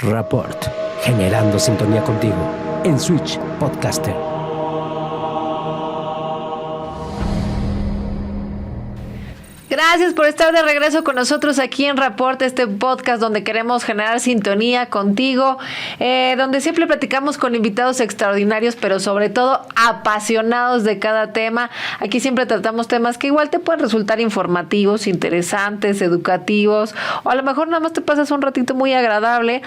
Rapport, generando sintonía contigo en Switch Podcaster. Gracias por estar de regreso con nosotros aquí en Rapport, este podcast donde queremos generar sintonía contigo, donde siempre platicamos con invitados extraordinarios, pero sobre todo apasionados de cada tema. Aquí siempre tratamos temas que igual te pueden resultar informativos, interesantes, educativos, o a lo mejor nada más te pasas un ratito muy agradable.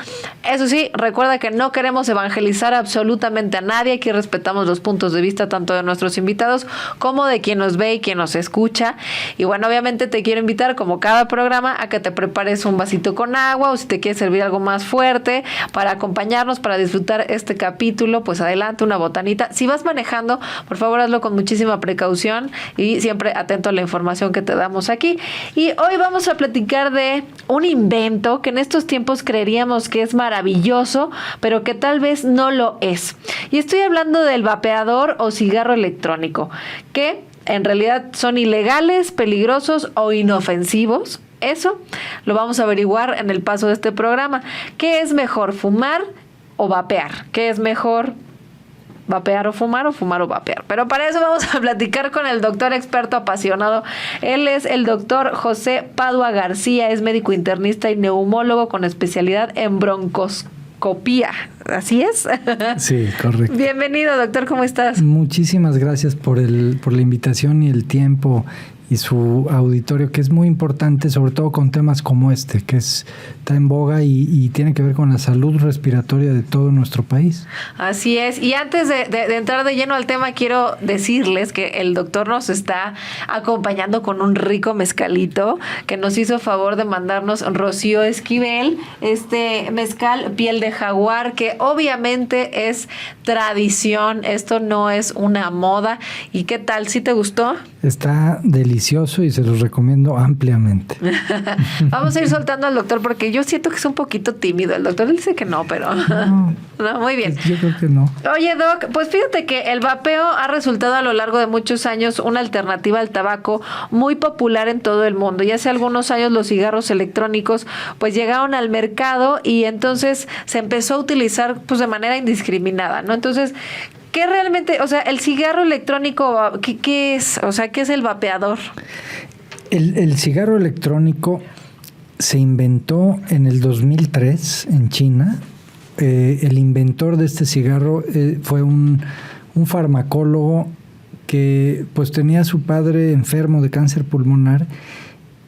Eso sí, recuerda que no queremos evangelizar absolutamente a nadie. Aquí respetamos los puntos de vista tanto de nuestros invitados como de quien nos ve y quien nos escucha. Y bueno, obviamente te quiero invitar, como cada programa, a que te prepares un vasito con agua, o si te quieres servir algo más fuerte para acompañarnos, para disfrutar este capítulo, pues adelante, una botanita. Si vas manejando, por favor hazlo con muchísima precaución y siempre atento a la información que te damos aquí. Y hoy vamos a platicar de un invento que en estos tiempos creeríamos que es maravilloso, pero que tal vez no lo es. Y estoy hablando del vapeador o cigarro electrónico, que en realidad son ilegales, peligrosos o inofensivos. Eso lo vamos a averiguar en el paso de este programa. ¿Qué es mejor, fumar o vapear? ¿Qué es mejor, vapear o fumar o vapear? Pero para eso vamos a platicar con el doctor experto apasionado. Él es el doctor José Padua García, es médico internista y neumólogo con especialidad en broncoscopía. ¿Así es? Sí, correcto. Bienvenido, doctor, ¿cómo estás? Muchísimas gracias por la invitación y el tiempo y su auditorio, que es muy importante, sobre todo con temas como este, que está en boga y tiene que ver con la salud respiratoria de todo nuestro país. Así es. Y antes de entrar de lleno al tema, quiero decirles que el doctor nos está acompañando con un rico mezcalito que nos hizo favor de mandarnos Rocío Esquivel, este mezcal piel de jaguar, que obviamente es tradición, esto no es una moda. ¿Y qué tal? ¿Sí te gustó? Está delicioso y se los recomiendo ampliamente. Vamos a ir soltando al doctor porque yo siento que es un poquito tímido. El doctor dice que no, pero no, muy bien. Yo creo que no. Oye, Doc, pues fíjate que el vapeo ha resultado a lo largo de muchos años una alternativa al tabaco muy popular en todo el mundo. Y hace algunos años los cigarros electrónicos pues llegaron al mercado y entonces se empezó a utilizar pues de manera indiscriminada, ¿no? Entonces, ¿qué realmente, o sea, el cigarro electrónico, qué es? O sea, ¿qué es el vapeador? El cigarro electrónico se inventó en el 2003 en China. El inventor de este cigarro fue un farmacólogo que pues tenía a su padre enfermo de cáncer pulmonar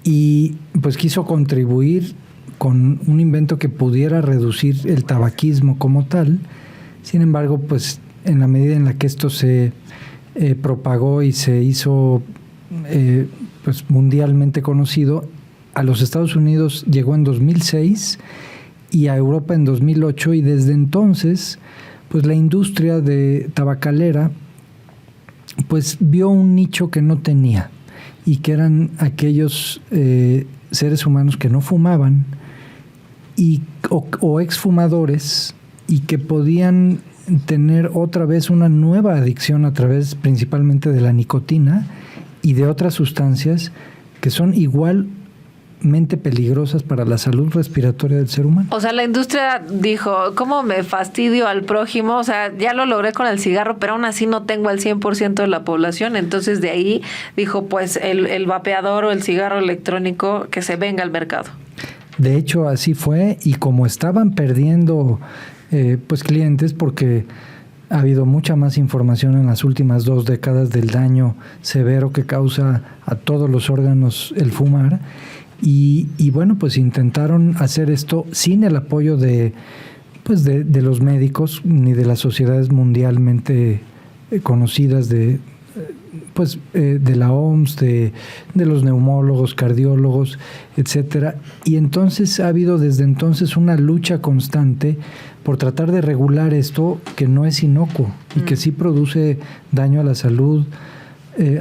y pues quiso contribuir con un invento que pudiera reducir el tabaquismo como tal. Sin embargo, pues en la medida en la que esto se propagó y se hizo pues mundialmente conocido, a los Estados Unidos llegó en 2006 y a Europa en 2008, y desde entonces pues la industria de tabacalera pues vio un nicho que no tenía, y que eran aquellos seres humanos que no fumaban o exfumadores, y que podían tener otra vez una nueva adicción a través principalmente de la nicotina y de otras sustancias que son igualmente peligrosas para la salud respiratoria del ser humano. O sea, la industria dijo, ¿cómo me fastidio al prójimo? O sea, ya lo logré con el cigarro, pero aún así no tengo al 100% de la población. Entonces de ahí dijo, pues el vapeador o el cigarro electrónico que se venga al mercado. De hecho, así fue, y como estaban perdiendo pues clientes, porque ha habido mucha más información en las últimas 2 décadas del daño severo que causa a todos los órganos el fumar, y bueno, pues intentaron hacer esto sin el apoyo de los médicos ni de las sociedades mundialmente conocidas de la OMS, de los neumólogos, cardiólogos, etcétera. Y entonces ha habido desde entonces una lucha constante por tratar de regular esto, que no es inocuo y que sí produce daño a la salud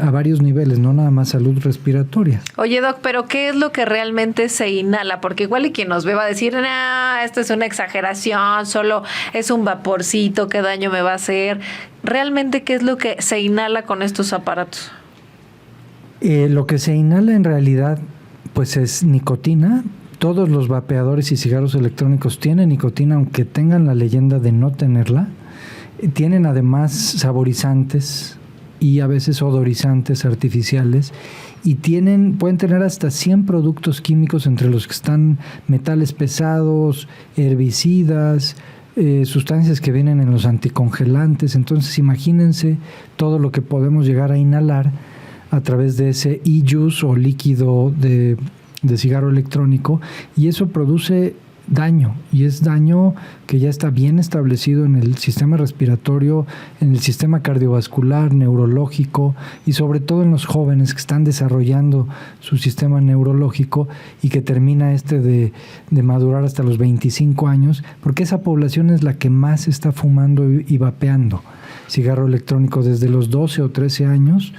a varios niveles, no nada más salud respiratoria. Oye, Doc, pero ¿qué es lo que realmente se inhala? Porque igual y quien nos ve va a decir, esto es una exageración, solo es un vaporcito, ¿qué daño me va a hacer? ¿Realmente qué es lo que se inhala con estos aparatos? Lo que se inhala en realidad pues es nicotina, todos los vapeadores y cigarros electrónicos tienen nicotina, aunque tengan la leyenda de no tenerla. Tienen además saborizantes y a veces odorizantes artificiales, y pueden tener hasta 100 productos químicos, entre los que están metales pesados, herbicidas, sustancias que vienen en los anticongelantes. Entonces imagínense todo lo que podemos llegar a inhalar a través de ese e-juice o líquido de cigarro electrónico, y eso produce daño, y es daño que ya está bien establecido en el sistema respiratorio, en el sistema cardiovascular, neurológico, y sobre todo en los jóvenes que están desarrollando su sistema neurológico y que termina de madurar hasta los 25 años, porque esa población es la que más está fumando y vapeando cigarro electrónico desde los 12 o 13 años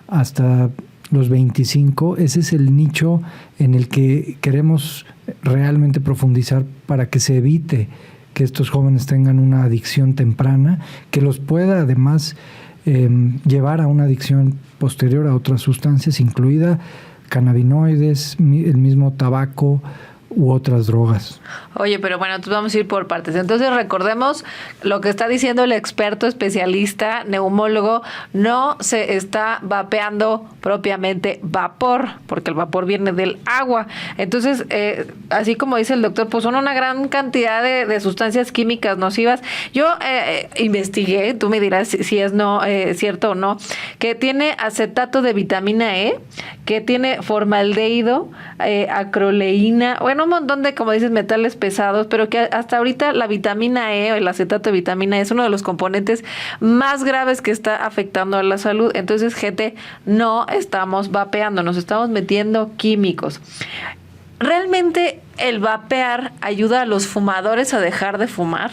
hasta los 25. Ese es el nicho en el que queremos realmente profundizar para que se evite que estos jóvenes tengan una adicción temprana, que los pueda además llevar a una adicción posterior a otras sustancias, incluida cannabinoides, el mismo tabaco u otras drogas. Oye, pero bueno, entonces vamos a ir por partes. Entonces recordemos lo que está diciendo el experto especialista, neumólogo: no se está vapeando propiamente vapor, porque el vapor viene del agua. Entonces, así como dice el doctor, pues son una gran cantidad de sustancias químicas nocivas. Yo investigué, tú me dirás si es cierto o no, que tiene acetato de vitamina E, que tiene formaldehído, acroleína, bueno, un montón de, como dices, metales pesados, pero que hasta ahorita la vitamina E o el acetato de vitamina E es uno de los componentes más graves que está afectando a la salud. Entonces, gente, no estamos vapeando, nos estamos metiendo químicos. ¿Realmente el vapear ayuda a los fumadores a dejar de fumar?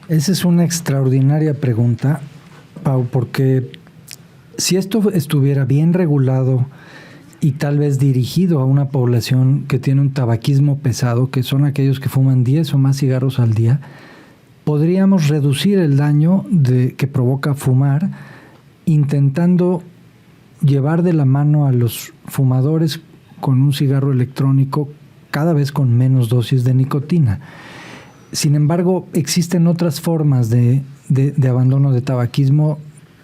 Esa es una extraordinaria pregunta, Pau, porque si esto estuviera bien regulado y tal vez dirigido a una población que tiene un tabaquismo pesado, que son aquellos que fuman 10 o más cigarros al día, podríamos reducir el daño que provoca fumar, intentando llevar de la mano a los fumadores con un cigarro electrónico cada vez con menos dosis de nicotina. Sin embargo, existen otras formas de abandono de tabaquismo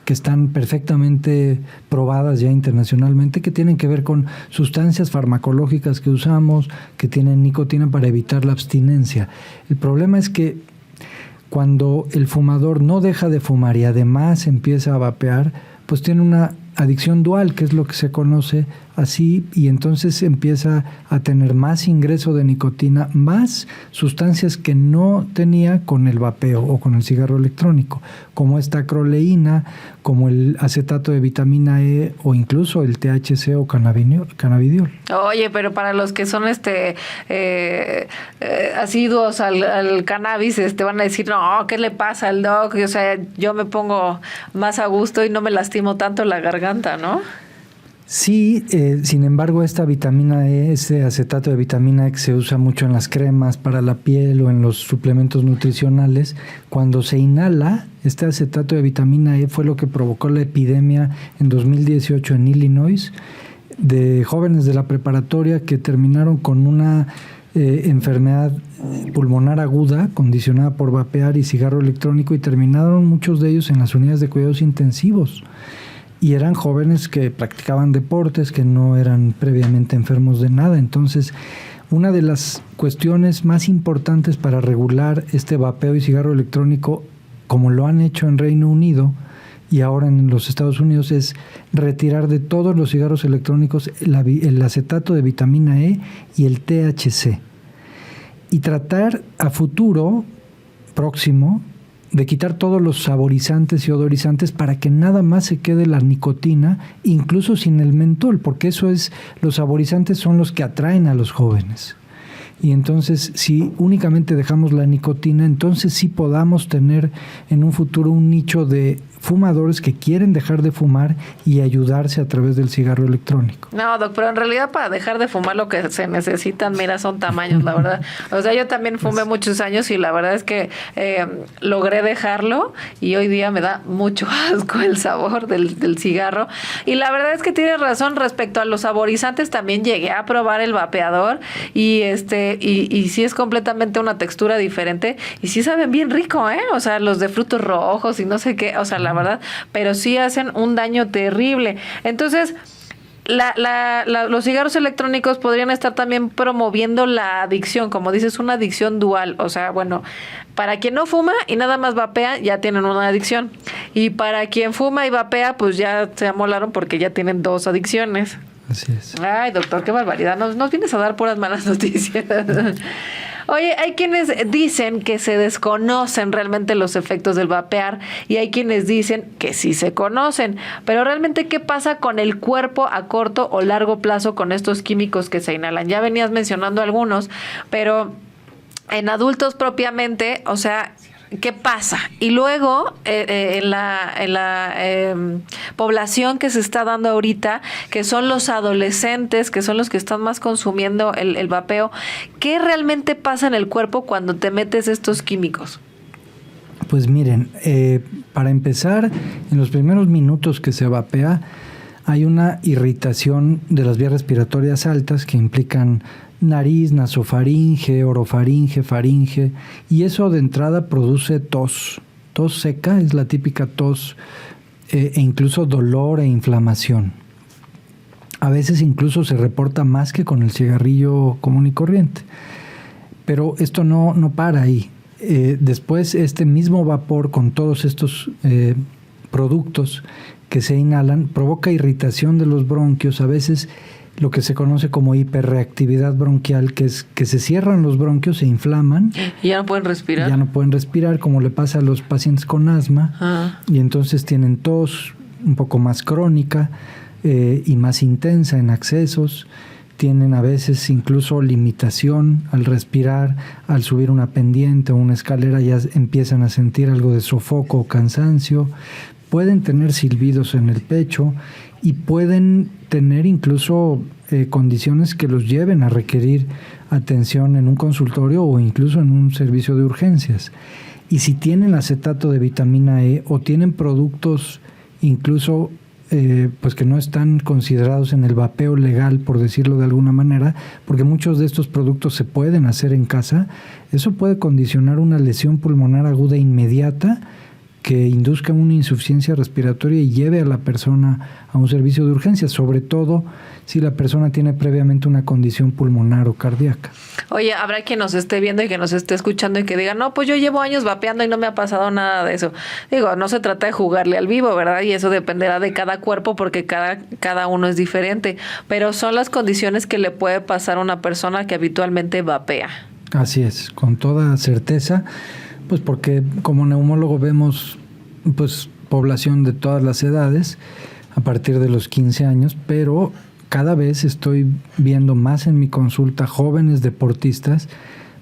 que están perfectamente probadas ya internacionalmente, que tienen que ver con sustancias farmacológicas que usamos, que tienen nicotina para evitar la abstinencia. El problema es que cuando el fumador no deja de fumar y además empieza a vapear, pues tiene una adicción dual, que es lo que se conoce así, y entonces empieza a tener más ingreso de nicotina, más sustancias que no tenía con el vapeo o con el cigarro electrónico, como esta acroleína, como el acetato de vitamina E o incluso el THC o cannabidiol. Oye, pero para los que son asiduos al cannabis, van a decir, no, ¿qué le pasa al doc? O sea, yo me pongo más a gusto y no me lastimo tanto la garganta, ¿no? Sí, sin embargo, esta vitamina E, este acetato de vitamina E que se usa mucho en las cremas para la piel o en los suplementos nutricionales, cuando se inhala, este acetato de vitamina E fue lo que provocó la epidemia en 2018 en Illinois de jóvenes de la preparatoria que terminaron con una enfermedad pulmonar aguda condicionada por vapear y cigarro electrónico, y terminaron muchos de ellos en las unidades de cuidados intensivos. Y eran jóvenes que practicaban deportes, que no eran previamente enfermos de nada. Entonces, una de las cuestiones más importantes para regular este vapeo y cigarro electrónico, como lo han hecho en Reino Unido y ahora en los Estados Unidos, es retirar de todos los cigarros electrónicos el acetato de vitamina E y el THC. Y tratar a futuro próximo de quitar todos los saborizantes y odorizantes para que nada más se quede la nicotina, incluso sin el mentol, porque los saborizantes son los que atraen a los jóvenes. Y entonces, si únicamente dejamos la nicotina, entonces sí podamos tener en un futuro un nicho de fumadores que quieren dejar de fumar y ayudarse a través del cigarro electrónico. No, Doc, pero en realidad para dejar de fumar lo que se necesitan, mira, son tamaños, la verdad. O sea, yo también fumé muchos años y la verdad es que logré dejarlo y hoy día me da mucho asco el sabor del cigarro. Y la verdad es que tienes razón respecto a los saborizantes, también llegué a probar el vapeador y sí es completamente una textura diferente y sí saben bien rico, ¿eh? O sea, los de frutos rojos y no sé qué, o sea, la verdad, pero sí hacen un daño terrible. Entonces, los cigarros electrónicos podrían estar también promoviendo la adicción, como dices, una adicción dual. O sea, bueno, para quien no fuma y nada más vapea, ya tienen una adicción. Y para quien fuma y vapea, pues ya se amolaron porque ya tienen 2 adicciones. Así es. Ay, doctor, qué barbaridad. Nos vienes a dar puras malas noticias. Oye, hay quienes dicen que se desconocen realmente los efectos del vapear y hay quienes dicen que sí se conocen. Pero realmente, ¿qué pasa con el cuerpo a corto o largo plazo con estos químicos que se inhalan? Ya venías mencionando algunos, pero en adultos propiamente, o sea, ¿qué pasa? Y luego, en la población que se está dando ahorita, que son los adolescentes, que son los que están más consumiendo el vapeo, ¿qué realmente pasa en el cuerpo cuando te metes estos químicos? Pues miren, para empezar, en los primeros minutos que se vapea, hay una irritación de las vías respiratorias altas que implican nariz, nasofaringe, orofaringe, faringe, y eso de entrada produce tos seca, es la típica tos, e incluso dolor e inflamación. A veces incluso se reporta más que con el cigarrillo común y corriente. Pero esto no para ahí. Después este mismo vapor con todos estos productos que se inhalan provoca irritación de los bronquios, a veces lo que se conoce como hiperreactividad bronquial, que es que se cierran los bronquios, se inflaman. ¿Y ya no pueden respirar? Ya no pueden respirar, como le pasa a los pacientes con asma. Y entonces tienen tos un poco más crónica y más intensa en accesos. Tienen a veces incluso limitación al respirar, al subir una pendiente o una escalera ya empiezan a sentir algo de sofoco o cansancio. Pueden tener silbidos en el pecho y pueden tener incluso condiciones que los lleven a requerir atención en un consultorio o incluso en un servicio de urgencias. Y si tienen acetato de vitamina E o tienen productos incluso pues que no están considerados en el vapeo legal, por decirlo de alguna manera, porque muchos de estos productos se pueden hacer en casa, eso puede condicionar una lesión pulmonar aguda inmediata que induzca una insuficiencia respiratoria y lleve a la persona a un servicio de urgencias, sobre todo si la persona tiene previamente una condición pulmonar o cardíaca. Oye, habrá quien nos esté viendo y que nos esté escuchando y que diga, no, pues yo llevo años vapeando y no me ha pasado nada de eso. Digo, no se trata de jugarle al vivo, ¿verdad? Y eso dependerá de cada cuerpo porque cada uno es diferente. Pero son las condiciones que le puede pasar a una persona que habitualmente vapea. Así es, con toda certeza. Pues porque como neumólogo vemos pues población de todas las edades a partir de los 15 años, pero cada vez estoy viendo más en mi consulta jóvenes deportistas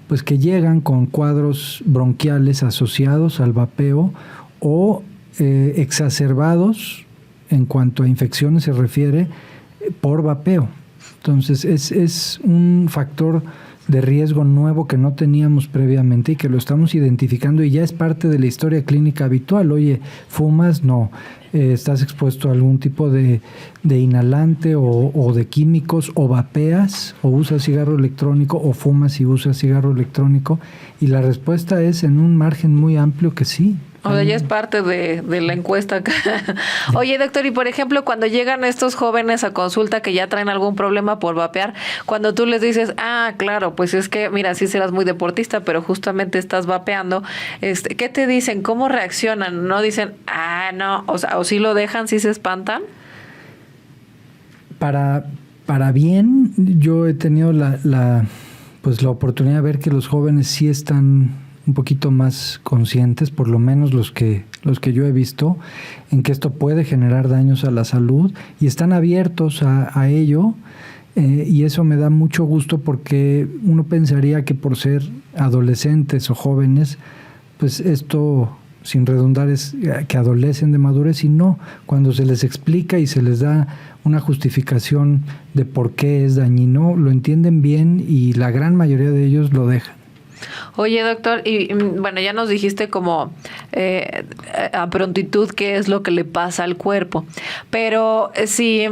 pues que llegan con cuadros bronquiales asociados al vapeo o exacerbados en cuanto a infecciones se refiere por vapeo. Entonces es un factor de riesgo nuevo que no teníamos previamente y que lo estamos identificando y ya es parte de la historia clínica habitual. Oye, ¿fumas? No. ¿Estás expuesto a algún tipo de inhalante o de químicos? ¿O vapeas? ¿O usas cigarro electrónico? ¿O fumas y usas cigarro electrónico? Y la respuesta es en un margen muy amplio que sí. O sea, ya es parte de la encuesta acá. Oye, doctor, y por ejemplo, cuando llegan estos jóvenes a consulta que ya traen algún problema por vapear, cuando tú les dices, claro, pues es que, mira, sí serás muy deportista, pero justamente estás vapeando, ¿qué te dicen? ¿Cómo reaccionan? ¿No dicen, no? O sea, ¿o sí lo dejan, sí se espantan? Para bien, yo he tenido la oportunidad de ver que los jóvenes sí están un poquito más conscientes, por lo menos los que yo he visto, en que esto puede generar daños a la salud y están abiertos a ello, y eso me da mucho gusto porque uno pensaría que por ser adolescentes o jóvenes, pues esto sin redundar, es que adolecen de madurez, y no, cuando se les explica y se les da una justificación de por qué es dañino, lo entienden bien y la gran mayoría de ellos lo dejan. Oye, doctor, y bueno, ya nos dijiste como a prontitud qué es lo que le pasa al cuerpo, pero si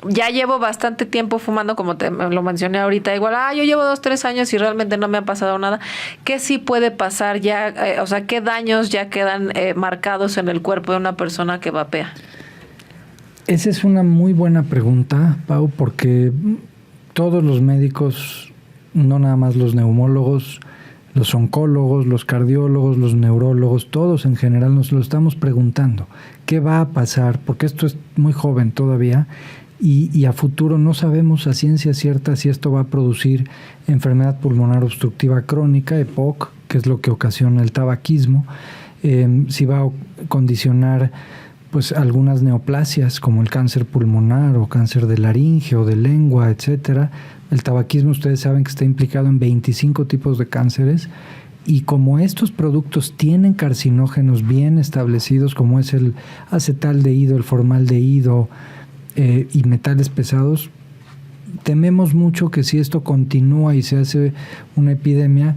ya llevo bastante tiempo fumando, como te lo mencioné ahorita, igual, yo llevo 2-3 años y realmente no me ha pasado nada, ¿qué sí puede pasar ya? O sea, ¿qué daños ya quedan marcados en el cuerpo de una persona que vapea? Esa es una muy buena pregunta, Pau, porque todos los médicos, no nada más los neumólogos, los oncólogos, los cardiólogos, los neurólogos, todos en general nos lo estamos preguntando. ¿Qué va a pasar? Porque esto es muy joven todavía y a futuro no sabemos a ciencia cierta si esto va a producir enfermedad pulmonar obstructiva crónica, EPOC, que es lo que ocasiona el tabaquismo, si va a condicionar pues algunas neoplasias como el cáncer pulmonar o cáncer de laringe o de lengua, etcétera. El tabaquismo, ustedes saben que está implicado en 25 tipos de cánceres, y como estos productos tienen carcinógenos bien establecidos, como es el acetaldehído, el formaldehído y metales pesados, tememos mucho que si esto continúa y se hace una epidemia,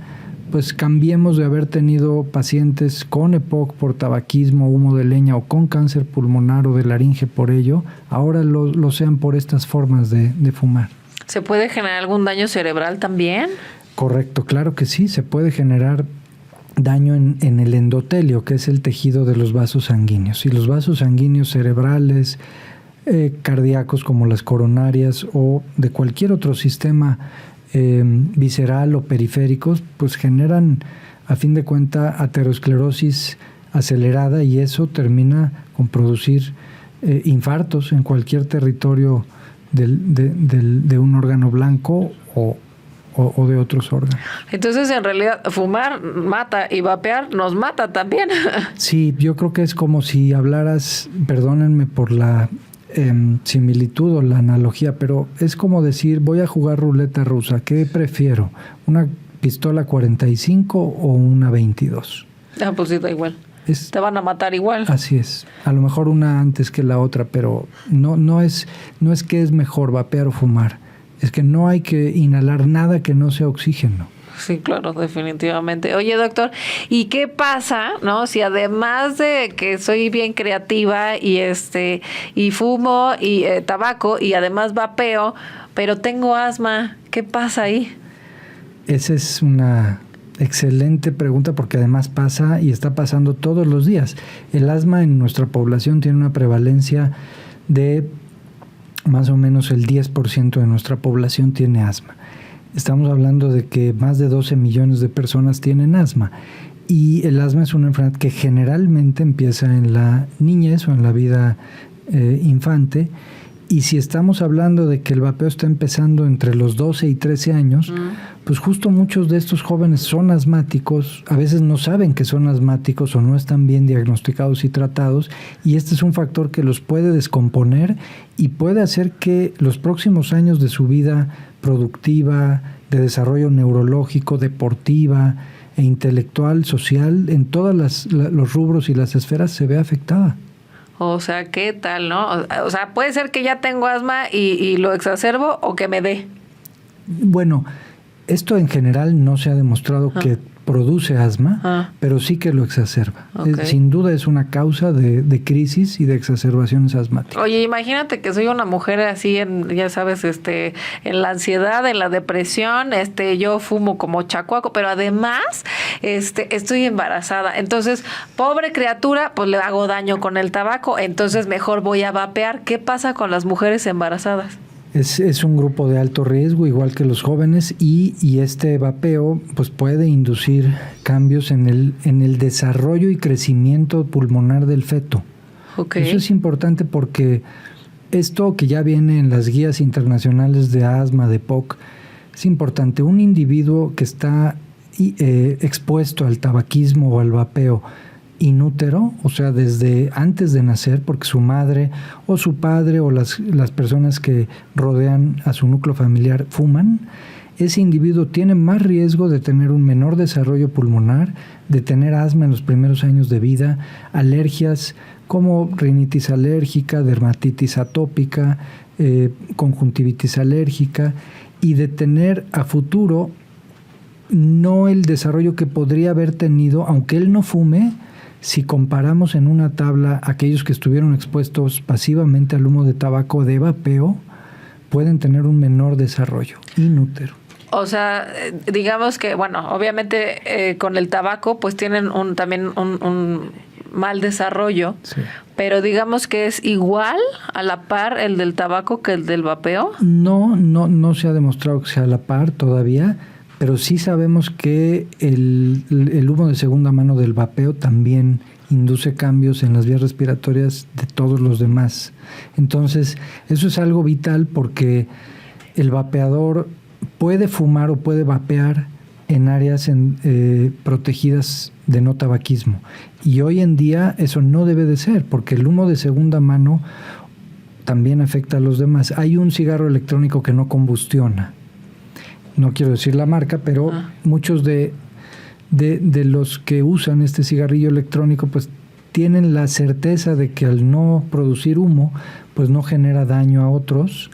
pues cambiemos de haber tenido pacientes con EPOC por tabaquismo, humo de leña, o con cáncer pulmonar o de laringe por ello, ahora lo sean por estas formas de fumar. ¿Se puede generar algún daño cerebral también? Correcto, claro que sí, se puede generar daño en el endotelio, que es el tejido de los vasos sanguíneos. Y los vasos sanguíneos cerebrales, cardíacos como las coronarias o de cualquier otro sistema visceral o periféricos, pues generan a fin de cuentas aterosclerosis acelerada, y eso termina con producir infartos en cualquier territorio de un órgano blanco o de otros órganos. Entonces, en realidad, fumar mata y vapear nos mata también. Sí, yo creo que es como si hablaras, perdónenme por la similitud o la analogía, pero es como decir, voy a jugar ruleta rusa, ¿qué prefiero? ¿Una pistola 45 o una 22? Pues sí, da igual. Te van a matar igual. Así es. A lo mejor una antes que la otra, pero no es que es mejor vapear o fumar. Es que no hay que inhalar nada que no sea oxígeno. Sí, claro, definitivamente. Oye, doctor, ¿y qué pasa, no? Si además de que soy bien creativa y fumo y tabaco y además vapeo, pero tengo asma, ¿qué pasa ahí? Esa es una excelente pregunta, porque además pasa y está pasando todos los días. El asma en nuestra población tiene una prevalencia de más o menos el 10% de nuestra población tiene asma. Estamos hablando de que más de 12 millones de personas tienen asma, y el asma es una enfermedad que generalmente empieza en la niñez o en la vida infante, y si estamos hablando de que el vapeo está empezando entre los 12 y 13 años, pues justo muchos de estos jóvenes son asmáticos, a veces no saben que son asmáticos o no están bien diagnosticados y tratados, y este es un factor que los puede descomponer y puede hacer que los próximos años de su vida productiva, de desarrollo neurológico, deportiva e intelectual, social, en todos los rubros y las esferas se ve afectada. O sea, ¿qué tal, no? O sea, puede ser que ya tengo asma y lo exacerbo, o que me dé. Bueno, esto en general no se ha demostrado que produce asma, pero sí que lo exacerba. Okay. Sin duda es una causa de crisis y de exacerbaciones asmáticas. Oye, imagínate que soy una mujer así, ya sabes, en la ansiedad, en la depresión, yo fumo como chacuaco, pero además estoy embarazada. Entonces, pobre criatura, pues le hago daño con el tabaco, entonces mejor voy a vapear. ¿Qué pasa con las mujeres embarazadas? Es un grupo de alto riesgo, igual que los jóvenes, y este vapeo pues puede inducir cambios en el desarrollo y crecimiento pulmonar del feto. Okay. Eso es importante porque esto que ya viene en las guías internacionales de asma, de EPOC, es importante. Un individuo que está expuesto al tabaquismo o al vapeo inútero, o sea, desde antes de nacer, porque su madre o su padre o las personas que rodean a su núcleo familiar fuman, ese individuo tiene más riesgo de tener un menor desarrollo pulmonar, de tener asma en los primeros años de vida, alergias como rinitis alérgica, dermatitis atópica, conjuntivitis alérgica, y de tener a futuro no el desarrollo que podría haber tenido, aunque él no fume, si comparamos en una tabla aquellos que estuvieron expuestos pasivamente al humo de tabaco de vapeo, pueden tener un menor desarrollo inútero. O sea, digamos que, bueno, obviamente con el tabaco pues tienen también un mal desarrollo, sí. Pero digamos que es igual a la par el del tabaco que el del vapeo. No se ha demostrado que sea a la par todavía, pero sí sabemos que el humo de segunda mano del vapeo también induce cambios en las vías respiratorias de todos los demás. Entonces, eso es algo vital porque el vapeador puede fumar o puede vapear en áreas protegidas de no tabaquismo. Y hoy en día eso no debe de ser, porque el humo de segunda mano también afecta a los demás. Hay un cigarro electrónico que no combustiona. No quiero decir la marca, pero muchos de los que usan este cigarrillo electrónico pues tienen la certeza de que al no producir humo pues no genera daño a otros,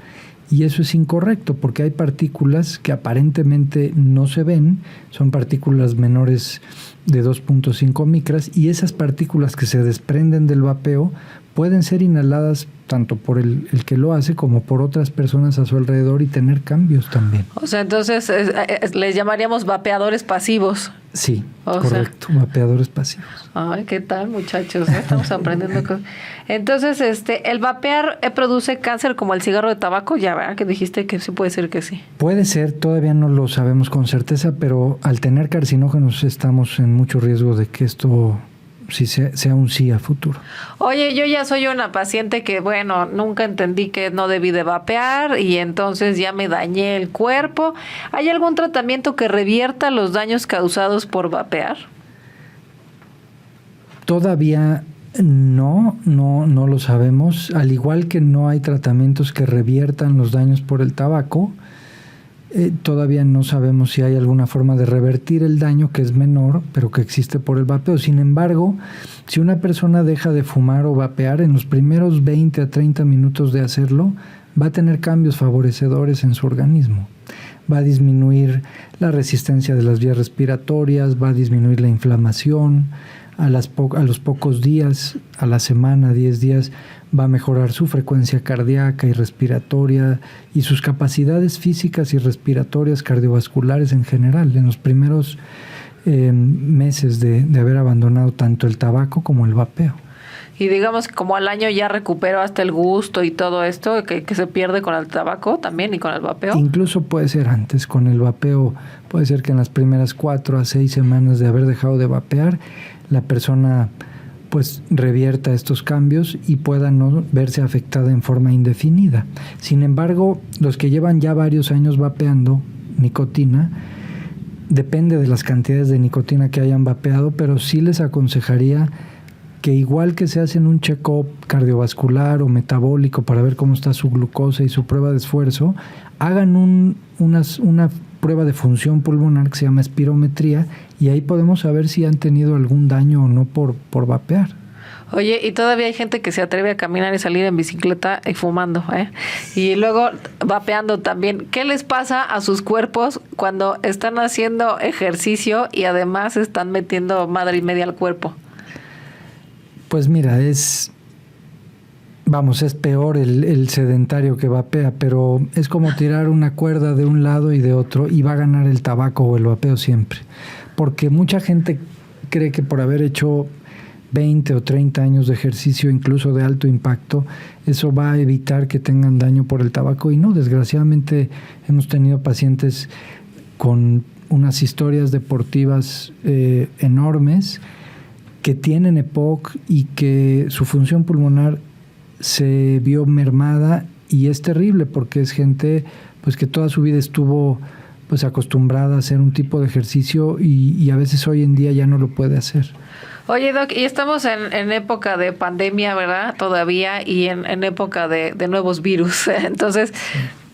y eso es incorrecto porque hay partículas que aparentemente no se ven, son partículas menores de 2.5 micras, y esas partículas que se desprenden del vapeo pueden ser inhaladas tanto por el que lo hace como por otras personas a su alrededor y tener cambios también. O sea, entonces les llamaríamos vapeadores pasivos. Sí, correcto, vapeadores pasivos. Ay, ¿qué tal, muchachos? Estamos aprendiendo cosas. Entonces, ¿el vapear produce cáncer como el cigarro de tabaco? Ya, ¿verdad? Que dijiste que sí, puede ser que sí. Puede ser, todavía no lo sabemos con certeza, pero al tener carcinógenos estamos en mucho riesgo de que esto sí sea un sí a futuro. Oye, yo ya soy una paciente que, bueno, nunca entendí que no debí de vapear y entonces ya me dañé el cuerpo. ¿Hay algún tratamiento que revierta los daños causados por vapear? Todavía no lo sabemos. Al igual que no hay tratamientos que reviertan los daños por el tabaco, todavía no sabemos si hay alguna forma de revertir el daño que es menor, pero que existe por el vapeo. Sin embargo, si una persona deja de fumar o vapear, en los primeros 20 a 30 minutos de hacerlo, va a tener cambios favorecedores en su organismo. Va a disminuir la resistencia de las vías respiratorias, va a disminuir la inflamación. A los pocos días, a la semana, 10 días, va a mejorar su frecuencia cardíaca y respiratoria y sus capacidades físicas y respiratorias cardiovasculares en general, en los primeros meses de haber abandonado tanto el tabaco como el vapeo. Y digamos que como al año ya recuperó hasta el gusto y todo esto que se pierde con el tabaco también y con el vapeo. Incluso puede ser antes, con el vapeo, puede ser que en las primeras 4 a 6 semanas de haber dejado de vapear, la persona pues revierta estos cambios y pueda no verse afectada en forma indefinida. Sin embargo, los que llevan ya varios años vapeando nicotina, depende de las cantidades de nicotina que hayan vapeado, pero sí les aconsejaría que igual que se hacen un check-up cardiovascular o metabólico para ver cómo está su glucosa y su prueba de esfuerzo, hagan una prueba de función pulmonar que se llama espirometría, y ahí podemos saber si han tenido algún daño o no por vapear. Oye, y todavía hay gente que se atreve a caminar y salir en bicicleta y fumando, y luego vapeando también. ¿Qué les pasa a sus cuerpos cuando están haciendo ejercicio y además están metiendo madre y media al cuerpo? Pues mira, es peor el sedentario que vapea, pero es como tirar una cuerda de un lado y de otro, y va a ganar el tabaco o el vapeo siempre. Porque mucha gente cree que por haber hecho 20 o 30 años de ejercicio, incluso de alto impacto, eso va a evitar que tengan daño por el tabaco, y no, desgraciadamente hemos tenido pacientes con unas historias deportivas enormes que tienen EPOC y que su función pulmonar se vio mermada, y es terrible porque es gente pues que toda su vida estuvo pues acostumbrada a hacer un tipo de ejercicio y a veces hoy en día ya no lo puede hacer. Oye, Doc, y estamos en época de pandemia, ¿verdad? Todavía, y en época de nuevos virus. Entonces,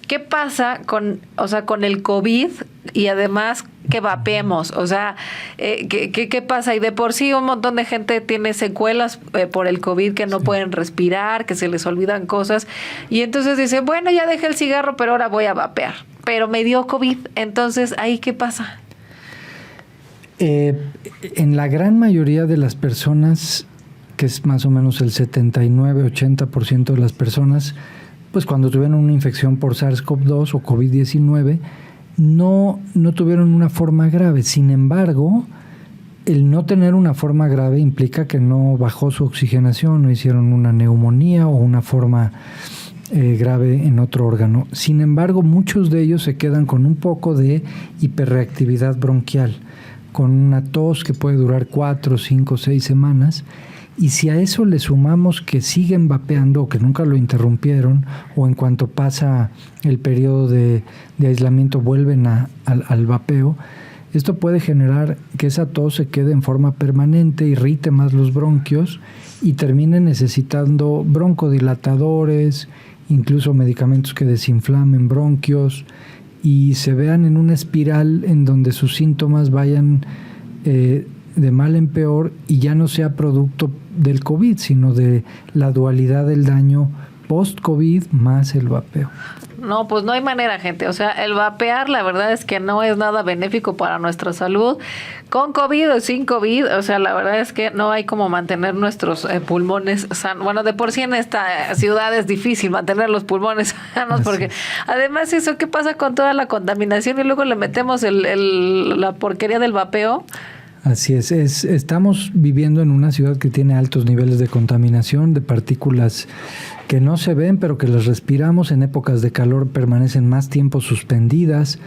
¿qué pasa con el COVID y además que vapeemos? O sea, ¿qué pasa? Y de por sí un montón de gente tiene secuelas por el COVID, que no pueden respirar, que se les olvidan cosas. Y entonces dice, bueno, ya dejé el cigarro, pero ahora voy a vapear. Pero me dio COVID. Entonces, ¿ahí qué pasa? En la gran mayoría de las personas, que es más o menos el 79-80% de las personas, pues cuando tuvieron una infección por SARS-CoV-2 o COVID-19, no tuvieron una forma grave. Sin embargo, el no tener una forma grave implica que no bajó su oxigenación, no hicieron una neumonía o una forma grave en otro órgano. Sin embargo, muchos de ellos se quedan con un poco de hiperreactividad bronquial, con una tos que puede durar 4, 5, 6 semanas. Y si a eso le sumamos que siguen vapeando o que nunca lo interrumpieron, o en cuanto pasa el periodo de aislamiento vuelven al vapeo, esto puede generar que esa tos se quede en forma permanente, irrite más los bronquios y termine necesitando broncodilatadores, incluso medicamentos que desinflamen bronquios, y se vean en una espiral en donde sus síntomas vayan de mal en peor y ya no sea producto del COVID, sino de la dualidad del daño post-COVID más el vapeo. No, pues no hay manera, gente. O sea, el vapear, la verdad es que no es nada benéfico para nuestra salud. Con COVID o sin COVID, o sea, la verdad es que no hay como mantener nuestros pulmones sanos. Bueno, de por sí en esta ciudad es difícil mantener los pulmones sanos, porque además eso, ¿qué pasa con toda la contaminación? Y luego le metemos la porquería del vapeo. Así es, estamos viviendo en una ciudad que tiene altos niveles de contaminación, de partículas que no se ven, pero que las respiramos. En épocas de calor permanecen más tiempo suspendidas.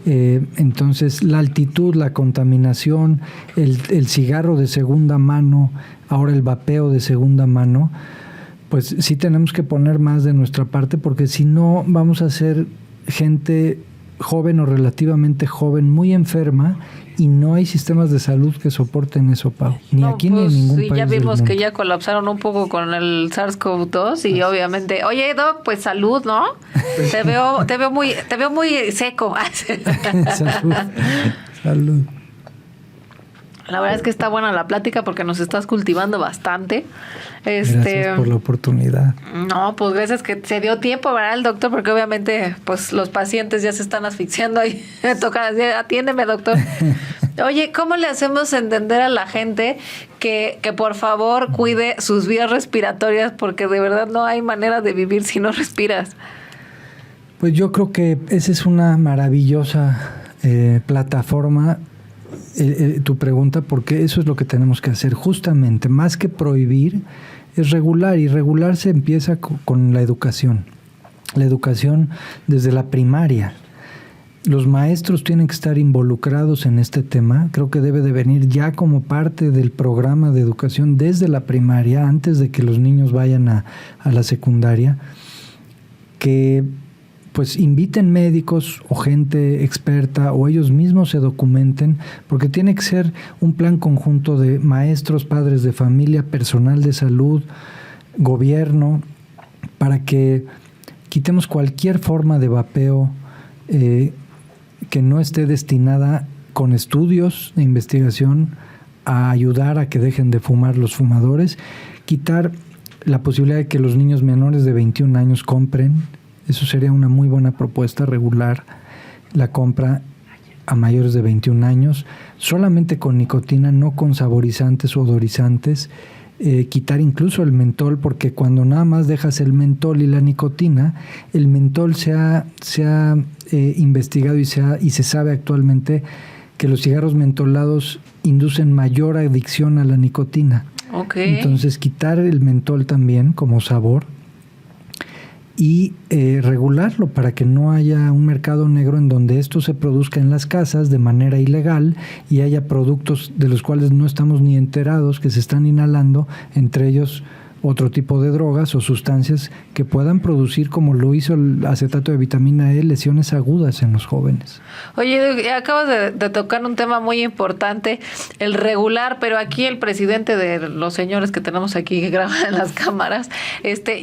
Entonces, la altitud, la contaminación, el cigarro de segunda mano, ahora el vapeo de segunda mano, pues sí tenemos que poner más de nuestra parte, porque si no vamos a ser gente joven o relativamente joven, muy enferma, y no hay sistemas de salud que soporten eso, Pau. Ni no, aquí pues, ni en ningún sí, país ya vimos del mundo. que ya colapsaron un poco con el SARS-CoV-2 y obviamente, oye, Doc, pues salud, ¿no? Te veo muy seco. Salud. La verdad es que está buena la plática porque nos estás cultivando bastante. Gracias por la oportunidad. No, pues gracias que se dio tiempo, ¿verdad, el doctor? Porque obviamente pues los pacientes ya se están asfixiando y toca decir, atiéndeme, doctor. Oye, ¿cómo le hacemos entender a la gente que por favor cuide sus vías respiratorias? Porque de verdad no hay manera de vivir si no respiras. Pues yo creo que esa es una maravillosa plataforma, tu pregunta, porque eso es lo que tenemos que hacer. Justamente, más que prohibir, es regular, y regular se empieza con la educación. La educación desde la primaria. Los maestros tienen que estar involucrados en este tema. Creo que debe de venir ya como parte del programa de educación desde la primaria, antes de que los niños vayan a la secundaria, que pues inviten médicos o gente experta, o ellos mismos se documenten, porque tiene que ser un plan conjunto de maestros, padres de familia, personal de salud, gobierno, para que quitemos cualquier forma de vapeo que no esté destinada con estudios de investigación a ayudar a que dejen de fumar los fumadores, quitar la posibilidad de que los niños menores de 21 años compren. Eso sería una muy buena propuesta, regular la compra a mayores de 21 años, solamente con nicotina, no con saborizantes o odorizantes. Quitar incluso el mentol, porque cuando nada más dejas el mentol y la nicotina, el mentol se ha investigado y se sabe actualmente que los cigarros mentolados inducen mayor adicción a la nicotina. Okay. Entonces, quitar el mentol también como sabor y regularlo para que no haya un mercado negro en donde esto se produzca en las casas de manera ilegal y haya productos de los cuales no estamos ni enterados que se están inhalando, entre ellos otro tipo de drogas o sustancias que puedan producir, como lo hizo el acetato de vitamina E, lesiones agudas en los jóvenes. Oye, acabas de tocar un tema muy importante, el regular, pero aquí el presidente de los señores que tenemos aquí que graban en las cámaras,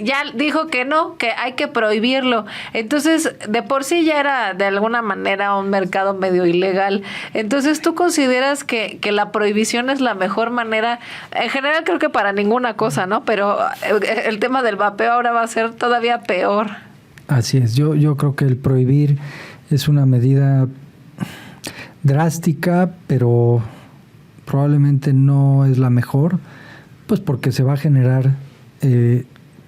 ya dijo que no, que hay que prohibirlo. Entonces, de por sí ya era de alguna manera un mercado medio ilegal. Entonces, ¿tú consideras que la prohibición es la mejor manera? En general creo que para ninguna cosa, ¿no? Pero el tema del vapeo ahora va a ser todavía peor. Así es, yo creo que el prohibir es una medida drástica, pero probablemente no es la mejor, pues porque se va a generar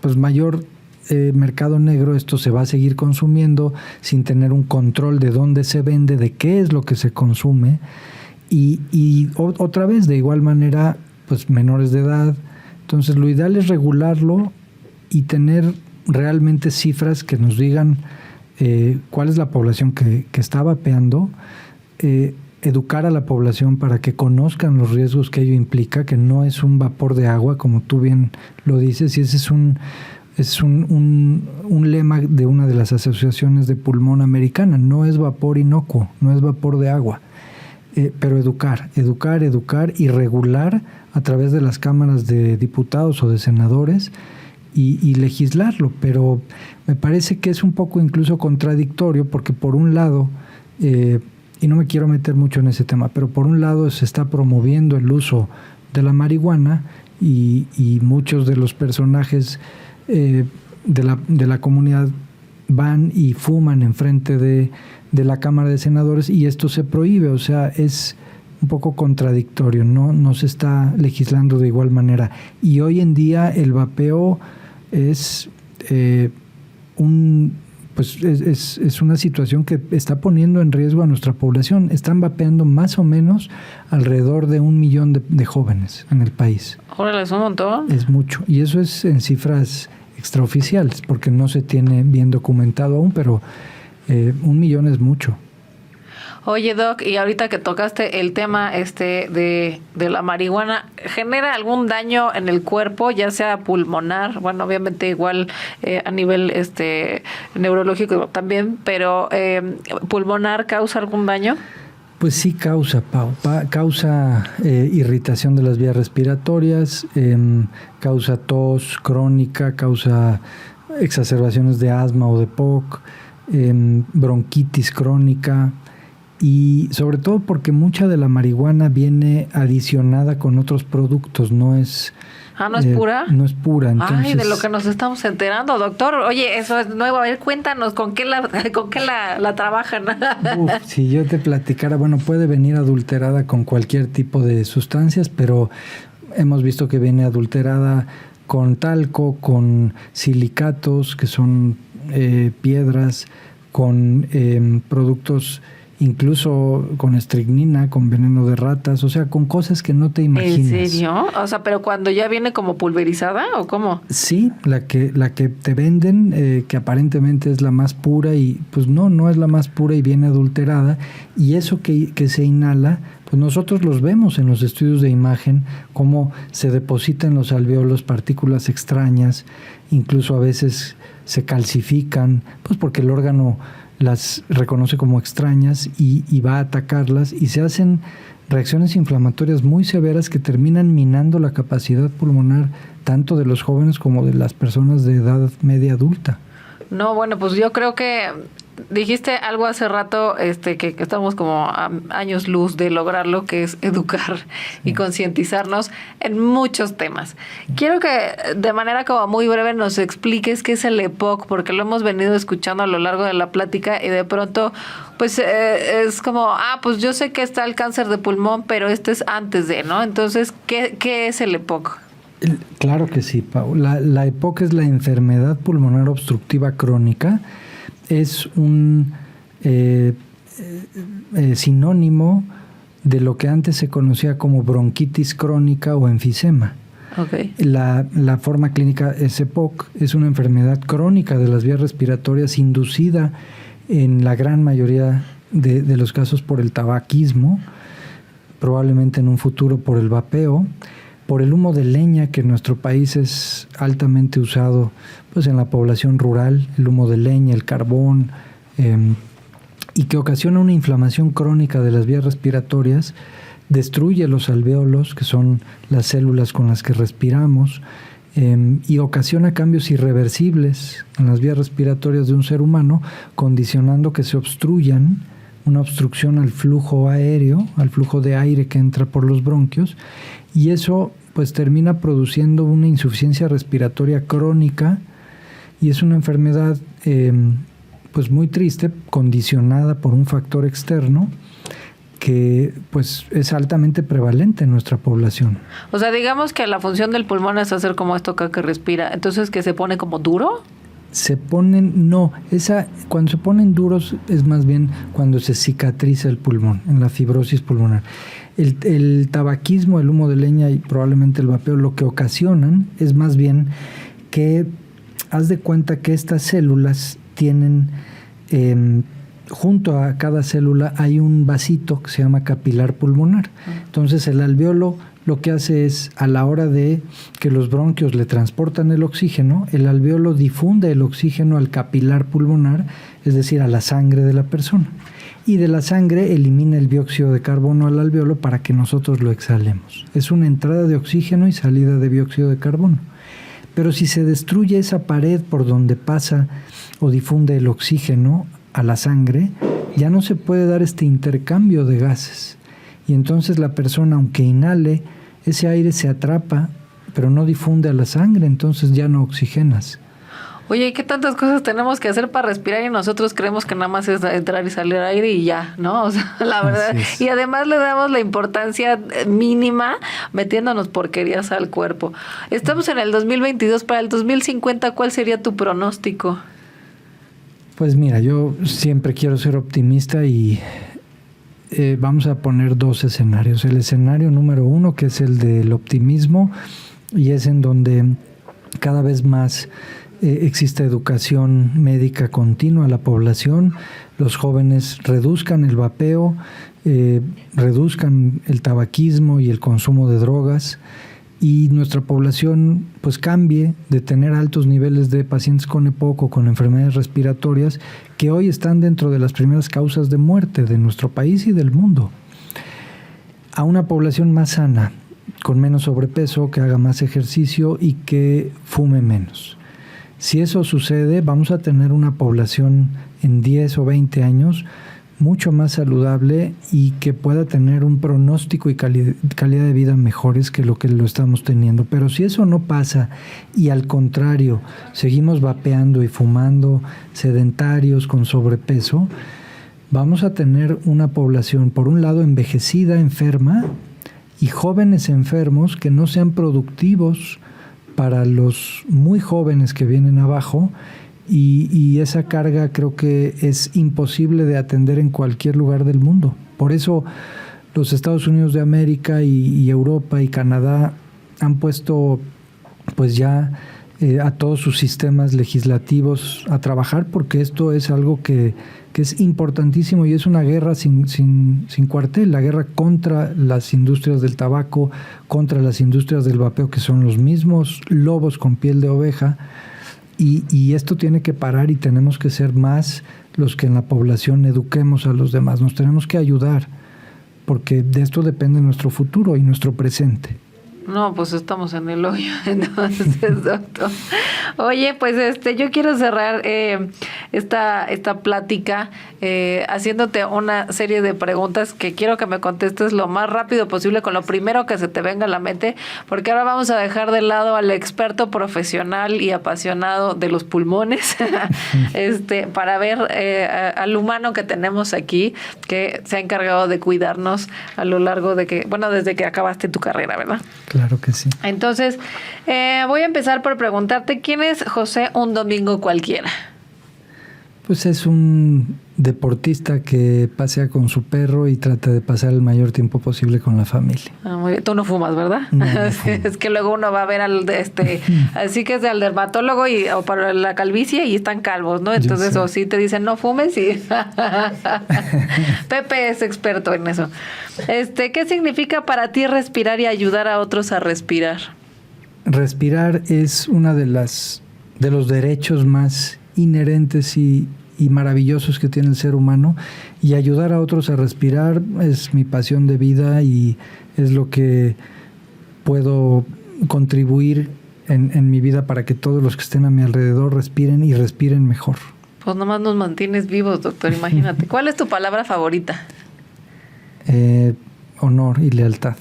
pues mayor mercado negro. Esto se va a seguir consumiendo sin tener un control de dónde se vende, de qué es lo que se consume, y otra vez, de igual manera, pues menores de edad. Entonces, lo ideal es regularlo y tener realmente cifras que nos digan cuál es la población que está vapeando, educar a la población para que conozcan los riesgos que ello implica, que no es un vapor de agua, como tú bien lo dices, y ese es un lema de una de las asociaciones de pulmón americana: no es vapor inocuo, no es vapor de agua. Pero educar y regular a través de las cámaras de diputados o de senadores y legislarlo. Pero me parece que es un poco incluso contradictorio, porque por un lado, y no me quiero meter mucho en ese tema, pero por un lado se está promoviendo el uso de la marihuana y muchos de los personajes de la comunidad van y fuman enfrente de la Cámara de Senadores, y esto se prohíbe. O sea, es un poco contradictorio, no se está legislando de igual manera. Y hoy en día el vapeo es es una situación que está poniendo en riesgo a nuestra población. Están vapeando más o menos alrededor de 1 millón de jóvenes en el país. Órale, es un montón. Es mucho, y eso es en cifras extraoficiales, porque no se tiene bien documentado aún, pero 1 millón es mucho. Oye, Doc, y ahorita que tocaste el tema de la marihuana, ¿genera algún daño en el cuerpo, ya sea pulmonar? Bueno, obviamente igual a nivel neurológico también, pero ¿pulmonar causa algún daño? Pues sí causa, Pau. Causa irritación de las vías respiratorias, causa tos crónica, causa exacerbaciones de asma o de POC, bronquitis crónica, y sobre todo porque mucha de la marihuana viene adicionada con otros productos, no es... Ah, ¿no es pura? No es pura. Entonces... Ay, de lo que nos estamos enterando, doctor. Oye, eso es nuevo. A ver, cuéntanos, ¿con qué la trabajan? Si yo te platicara, bueno, puede venir adulterada con cualquier tipo de sustancias, pero hemos visto que viene adulterada con talco, con silicatos, que son piedras, con productos, incluso con estricnina, con veneno de ratas, o sea, con cosas que no te imaginas. ¿En serio? O sea, pero cuando ya viene como pulverizada, ¿o cómo? Sí, la que te venden, que aparentemente es la más pura, y pues no es la más pura y viene adulterada. Y eso que se inhala, pues nosotros los vemos en los estudios de imagen, cómo se depositan en los alvéolos partículas extrañas, incluso a veces se calcifican, pues porque el órgano las reconoce como extrañas y va a atacarlas, y se hacen reacciones inflamatorias muy severas que terminan minando la capacidad pulmonar tanto de los jóvenes como de las personas de edad media adulta. No, bueno, pues yo creo que dijiste algo hace rato, que estamos como a años luz de lograrlo, que es educar y concientizarnos en muchos temas. Quiero que de manera como muy breve nos expliques qué es el EPOC, porque lo hemos venido escuchando a lo largo de la plática y de pronto pues es como, pues yo sé que está el cáncer de pulmón, pero es antes de, ¿no? Entonces, ¿qué es el EPOC? Claro que sí, Pau. La EPOC es la enfermedad pulmonar obstructiva crónica. Es un sinónimo de lo que antes se conocía como bronquitis crónica o enfisema. Okay. La forma clínica es EPOC, es una enfermedad crónica de las vías respiratorias inducida en la gran mayoría de los casos por el tabaquismo, probablemente en un futuro por el vapeo, por el humo de leña, que en nuestro país es altamente usado pues en la población rural, el humo de leña, el carbón, y que ocasiona una inflamación crónica de las vías respiratorias, destruye los alvéolos, que son las células con las que respiramos, y ocasiona cambios irreversibles en las vías respiratorias de un ser humano, condicionando que se obstruyan, una obstrucción al flujo aéreo, al flujo de aire que entra por los bronquios, y eso pues termina produciendo una insuficiencia respiratoria crónica, y es una enfermedad pues muy triste, condicionada por un factor externo que pues es altamente prevalente en nuestra población. O sea, digamos que la función del pulmón es hacer como esto que respira, entonces que se pone como duro. Cuando se ponen duros es más bien cuando se cicatriza el pulmón, en la fibrosis pulmonar. El tabaquismo, el humo de leña y probablemente el vapeo lo que ocasionan es más bien que haz de cuenta que estas células tienen, junto a cada célula hay un vasito que se llama capilar pulmonar. Entonces el alvéolo lo que hace es, a la hora de que los bronquios le transportan el oxígeno, el alvéolo difunde el oxígeno al capilar pulmonar, es decir, a la sangre de la persona. Y de la sangre elimina el dióxido de carbono al alvéolo para que nosotros lo exhalemos. Es una entrada de oxígeno y salida de dióxido de carbono. Pero si se destruye esa pared por donde pasa o difunde el oxígeno a la sangre, ya no se puede dar este intercambio de gases. Y entonces la persona, aunque inhale, ese aire se atrapa, pero no difunde a la sangre, entonces ya no oxigenas. Oye, ¿qué tantas cosas tenemos que hacer para respirar y nosotros creemos que nada más es entrar y salir aire y ya, ¿no? O sea, la verdad. Y además le damos la importancia mínima metiéndonos porquerías al cuerpo. Estamos en el 2022, para el 2050, ¿cuál sería tu pronóstico? Pues mira, yo siempre quiero ser optimista y vamos a poner dos escenarios. El escenario número 1, que es el del optimismo, y es en donde cada vez más existe educación médica continua a la población, los jóvenes reduzcan el vapeo, reduzcan el tabaquismo y el consumo de drogas, y nuestra población pues cambie de tener altos niveles de pacientes con EPOC o con enfermedades respiratorias que hoy están dentro de las primeras causas de muerte de nuestro país y del mundo, a una población más sana, con menos sobrepeso, que haga más ejercicio y que fume menos. Si eso sucede, vamos a tener una población en 10 o 20 años mucho más saludable y que pueda tener un pronóstico y calidad de vida mejores que lo estamos teniendo. Pero si eso no pasa y al contrario seguimos vapeando y fumando, sedentarios, con sobrepeso, vamos a tener una población, por un lado, envejecida, enferma, y jóvenes enfermos que no sean productivos para los muy jóvenes que vienen abajo, y esa carga creo que es imposible de atender en cualquier lugar del mundo. Por eso los Estados Unidos de América y Europa y Canadá han puesto pues ya a todos sus sistemas legislativos a trabajar, porque esto es algo que es importantísimo y es una guerra sin cuartel, la guerra contra las industrias del tabaco, contra las industrias del vapeo, que son los mismos lobos con piel de oveja, y esto tiene que parar y tenemos que ser más los que en la población eduquemos a los demás, nos tenemos que ayudar, porque de esto depende nuestro futuro y nuestro presente. No, pues estamos en el hoyo, entonces, doctor. Oye, pues yo quiero cerrar esta plática haciéndote una serie de preguntas que quiero que me contestes lo más rápido posible con lo primero que se te venga a la mente, porque ahora vamos a dejar de lado al experto profesional y apasionado de los pulmones para ver al humano que tenemos aquí, que se ha encargado de cuidarnos a lo largo de desde que acabaste tu carrera, ¿verdad? Claro que sí. Entonces, voy a empezar por preguntarte, ¿quién es José un domingo cualquiera? Pues es un deportista que pasea con su perro y trata de pasar el mayor tiempo posible con la familia. Muy bien. Tú no fumas, ¿verdad? No fumo. Es que luego uno va a ver así que es al dermatólogo o para la calvicie y están calvos, ¿no? Entonces, o sí te dicen no fumes y Pepe es experto en eso. ¿Qué significa para ti respirar y ayudar a otros a respirar? Respirar es una de los derechos más inherentes y maravillosos que tiene el ser humano, y ayudar a otros a respirar es mi pasión de vida y es lo que puedo contribuir en mi vida para que todos los que estén a mi alrededor respiren y respiren mejor. Pues nomás nos mantienes vivos, doctor, imagínate. ¿Cuál es tu palabra favorita? Honor y lealtad.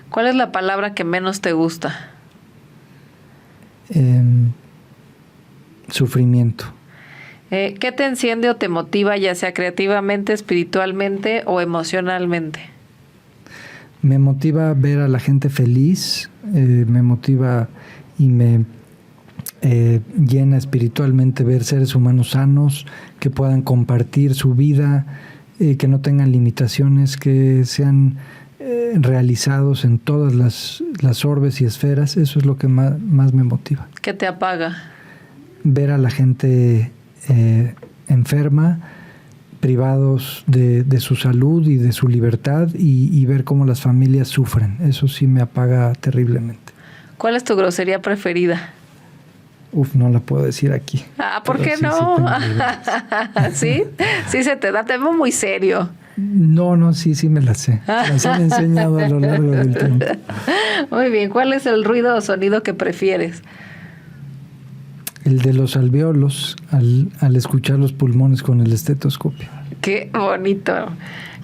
¿Cuál es la palabra que menos te gusta? Sufrimiento. ¿Qué te enciende o te motiva, ya sea creativamente, espiritualmente o emocionalmente? Me motiva ver a la gente feliz, me motiva y me llena espiritualmente ver seres humanos sanos, que puedan compartir su vida, que no tengan limitaciones, que sean realizados en todas las orbes y esferas. Eso es lo que más me motiva. ¿Qué te apaga? Ver a la gente enferma, privados de su salud y de su libertad, y ver cómo las familias sufren. Eso sí me apaga terriblemente. ¿Cuál es tu grosería preferida? No la puedo decir aquí. ¿Por qué no? ¿Sí? Sí se te da, te veo muy serio. No, sí me la sé. Las he enseñado a lo largo del tiempo. Muy bien, ¿cuál es el ruido o sonido que prefieres? El de los alvéolos al escuchar los pulmones con el estetoscopio. Qué bonito.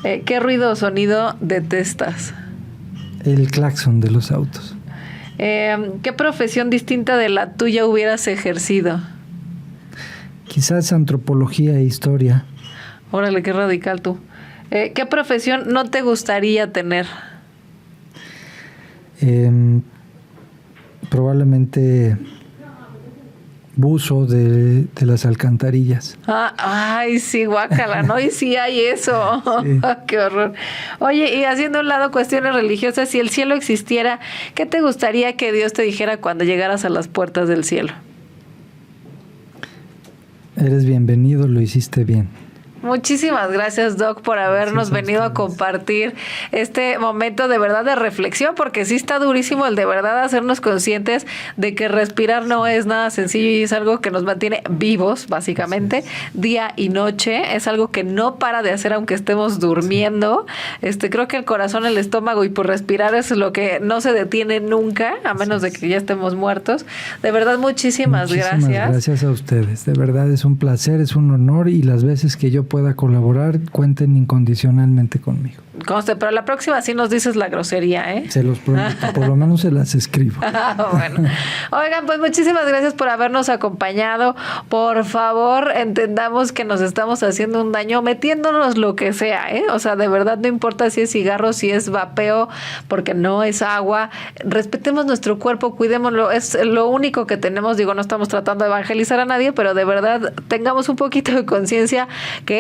¿Qué ruido o sonido detestas? El claxon de los autos. ¿Qué profesión distinta de la tuya hubieras ejercido? Quizás antropología e historia. Órale, qué radical tú. ¿Qué profesión no te gustaría tener? Probablemente buzo de las alcantarillas. Ay, sí, guácala, ¿no? Y sí hay eso. Sí. Qué horror. Oye, y haciendo a un lado cuestiones religiosas, si el cielo existiera, ¿qué te gustaría que Dios te dijera cuando llegaras a las puertas del cielo? Eres bienvenido, lo hiciste bien. Muchísimas gracias, Doc, por habernos venido a compartir este momento de verdad de reflexión, porque sí está durísimo el de verdad hacernos conscientes de que respirar no es nada sencillo y es algo que nos mantiene vivos, básicamente, día y noche. Es algo que no para de hacer aunque estemos durmiendo. Creo que el corazón, el estómago y por respirar es lo que no se detiene nunca, a menos de que ya estemos muertos. De verdad, muchísimas gracias. Gracias a ustedes. De verdad es un placer, es un honor, y las veces que yo pueda colaborar, cuenten incondicionalmente conmigo. Conste, pero la próxima sí nos dices la grosería, ¿eh? Se los prometo, por lo menos se las escribo. Bueno. Oigan, pues muchísimas gracias por habernos acompañado. Por favor, entendamos que nos estamos haciendo un daño metiéndonos lo que sea, ¿eh? O sea, de verdad no importa si es cigarro, si es vapeo, porque no es agua. Respetemos nuestro cuerpo, cuidémoslo. Es lo único que tenemos. Digo, no estamos tratando de evangelizar a nadie, pero de verdad tengamos un poquito de conciencia que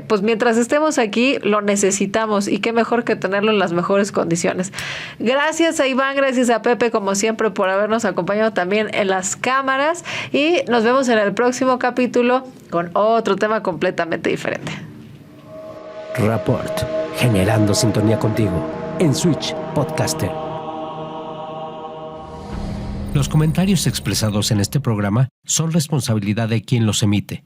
pues mientras estemos aquí lo necesitamos, y qué mejor que tenerlo en las mejores condiciones. Gracias a Iván, gracias a Pepe, como siempre, por habernos acompañado también en las cámaras, y nos vemos en el próximo capítulo con otro tema completamente diferente. Rapport, generando sintonía contigo en Switch Podcaster. Los comentarios expresados en este programa son responsabilidad de quien los emite